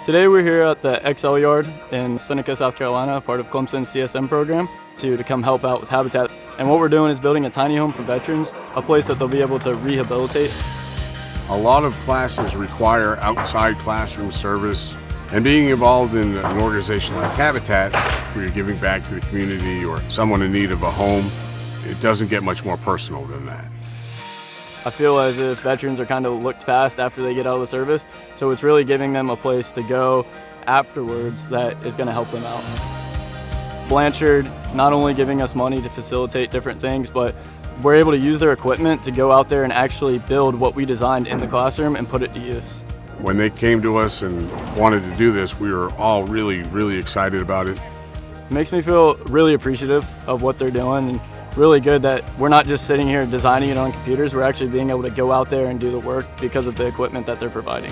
Today we're here at the XL Yard in Seneca, South Carolina, part of Clemson's CSM program, to come help out with habitat. And what we're doing is building a tiny home for veterans, a place that they'll be able to rehabilitate. A lot of classes require outside classroom service, and being involved in an organization like Habitat, where you're giving back to the community or someone in need of a home, it doesn't get much more personal than that. I feel as if veterans are kind of looked past after they get out of the service, so it's really giving them a place to go afterwards that is going to help them out. Blanchard not only giving us money to facilitate different things, but we're able to use their equipment to go out there and actually build what we designed in the classroom and put it to use. When they came to us and wanted to do this, we were all really excited about it. It makes me feel really appreciative of what they're doing, and really good that we're not just sitting here designing it on computers, we're actually being able to go out there and do the work because of the equipment that they're providing.